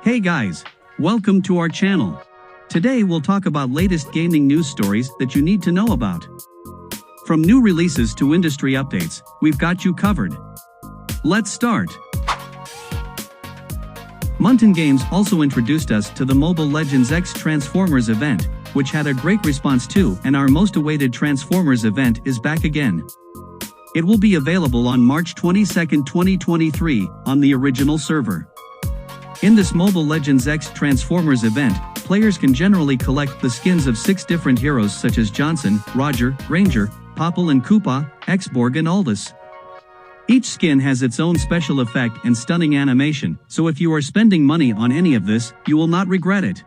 Hey guys, welcome to our channel. Today we'll talk about latest gaming news stories that you need to know about. From new releases to industry updates, we've got you covered. Let's start. Mountain Games also introduced us to the Mobile Legends X Transformers event, which had a great response too, and our most awaited Transformers event is back again. It will be available on March 22, 2023, on the original server. In this Mobile Legends X Transformers event, players can generally collect the skins of 6 different heroes such as Johnson, Roger, Granger, Popple and Koopa, Xborg and Aldous. Each skin has its own special effect and stunning animation, so if you are spending money on any of this, you will not regret it.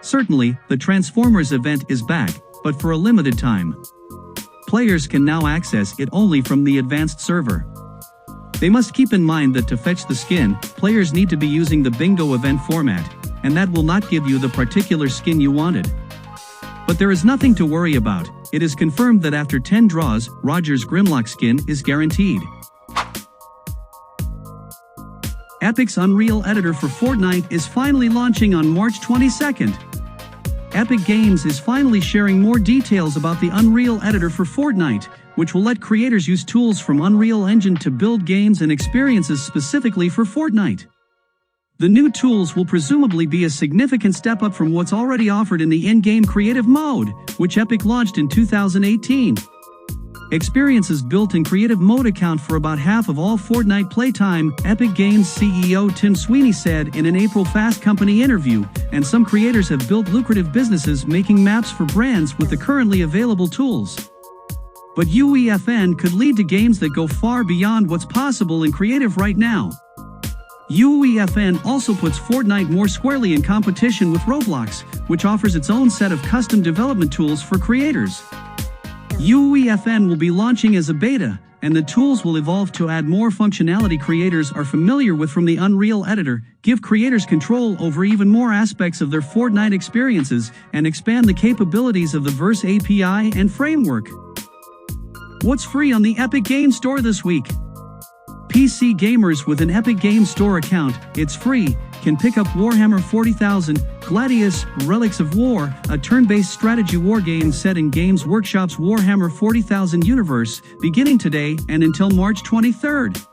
Certainly, the Transformers event is back, but for a limited time. Players can now access it only from the advanced server. They must keep in mind that to fetch the skin, players need to be using the bingo event format, and that will not give you the particular skin you wanted. But there is nothing to worry about. It is confirmed that after 10 draws, Roger's Grimlock skin is guaranteed. Epic's Unreal Editor for Fortnite is finally launching on March 22nd. Epic Games is finally sharing more details about the Unreal Editor for Fortnite, which will let creators use tools from Unreal Engine to build games and experiences specifically for Fortnite. The new tools will presumably be a significant step up from what's already offered in the in-game creative mode, which Epic launched in 2018. Experiences built in creative mode account for about half of all Fortnite playtime, Epic Games CEO Tim Sweeney said in an April Fast Company interview, and some creators have built lucrative businesses making maps for brands with the currently available tools. But UEFN could lead to games that go far beyond what's possible in creative right now. UEFN also puts Fortnite more squarely in competition with Roblox, which offers its own set of custom development tools for creators. UEFN will be launching as a beta, and the tools will evolve to add more functionality creators are familiar with from the Unreal Editor, give creators control over even more aspects of their Fortnite experiences, and expand the capabilities of the Verge API and framework. What's free on the Epic Games Store this week? PC gamers with an Epic Games Store account, it's free, can pick up Warhammer 40,000, Gladius, Relics of War, a turn-based strategy war game set in Games Workshop's Warhammer 40,000 universe, beginning today and until March 23rd.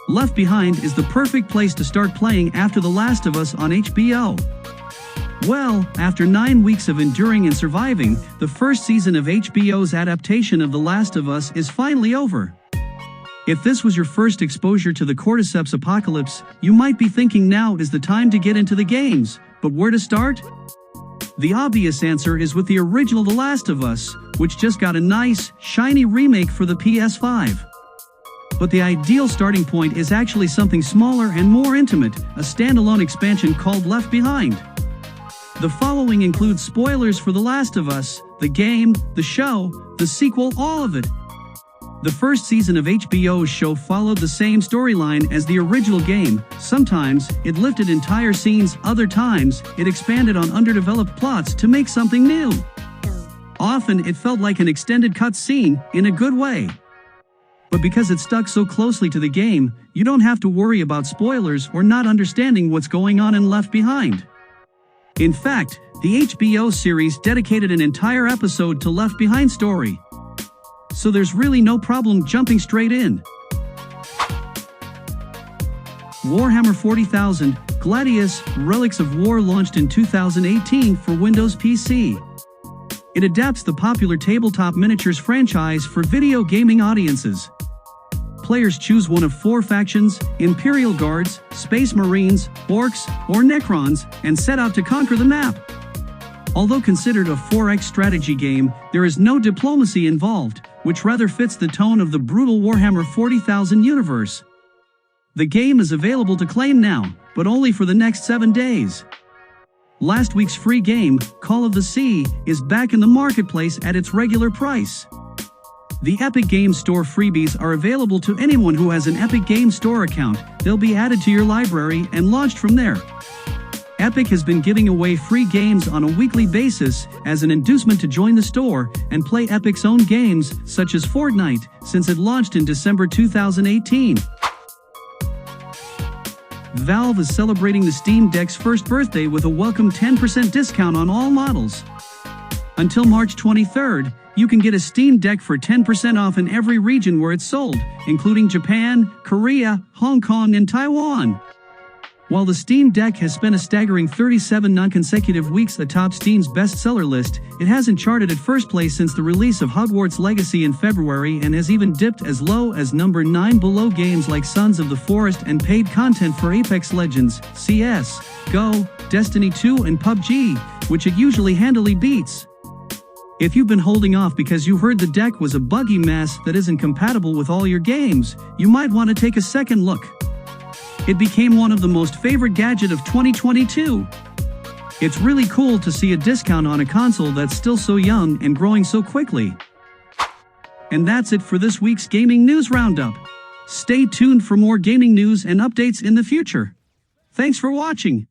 Left Behind is the perfect place to start playing after The Last of Us on HBO. Well, after 9 weeks of enduring and surviving, the first season of HBO's adaptation of The Last of Us is finally over. If this was your first exposure to the Cordyceps apocalypse, you might be thinking now is the time to get into the games, but where to start? The obvious answer is with the original The Last of Us, which just got a nice, shiny remake for the PS5. But the ideal starting point is actually something smaller and more intimate, a standalone expansion called Left Behind. The following includes spoilers for The Last of Us, the game, the show, the sequel, all of it. The first season of HBO's show followed the same storyline as the original game. Sometimes, it lifted entire scenes, other times, it expanded on underdeveloped plots to make something new. Often, it felt like an extended cut scene, in a good way. But because it stuck so closely to the game, you don't have to worry about spoilers or not understanding what's going on in Left Behind. In fact, the HBO series dedicated an entire episode to Left Behind story. So there's really no problem jumping straight in. Warhammer 40,000, Gladius, Relics of War launched in 2018 for Windows PC. It adapts the popular tabletop miniatures franchise for video gaming audiences. Players choose one of 4 factions, Imperial Guards, Space Marines, Orcs, or Necrons, and set out to conquer the map. Although considered a 4X strategy game, there is no diplomacy involved, which rather fits the tone of the brutal Warhammer 40,000 universe. The game is available to claim now, but only for the next 7 days. Last week's free game, Call of the Sea, is back in the marketplace at its regular price. The Epic Games Store freebies are available to anyone who has an Epic Games Store account. They'll be added to your library and launched from there. Epic has been giving away free games on a weekly basis as an inducement to join the store and play Epic's own games, such as Fortnite, since it launched in December 2018. Valve is celebrating the Steam Deck's first birthday with a welcome 10% discount on all models. Until March 23rd, you can get a Steam Deck for 10% off in every region where it's sold, including Japan, Korea, Hong Kong, and Taiwan. While the Steam Deck has spent a staggering 37 non-consecutive weeks atop Steam's bestseller list, it hasn't charted at first place since the release of Hogwarts Legacy in February and has even dipped as low as number 9 below games like Sons of the Forest and paid content for Apex Legends, CS, GO, Destiny 2 and PUBG, which it usually handily beats. If you've been holding off because you heard the deck was a buggy mess that isn't compatible with all your games, you might want to take a second look. It became one of the most favorite gadgets of 2022. It's really cool to see a discount on a console that's still so young and growing so quickly. And that's it for this week's Gaming News Roundup. Stay tuned for more gaming news and updates in the future. Thanks for watching.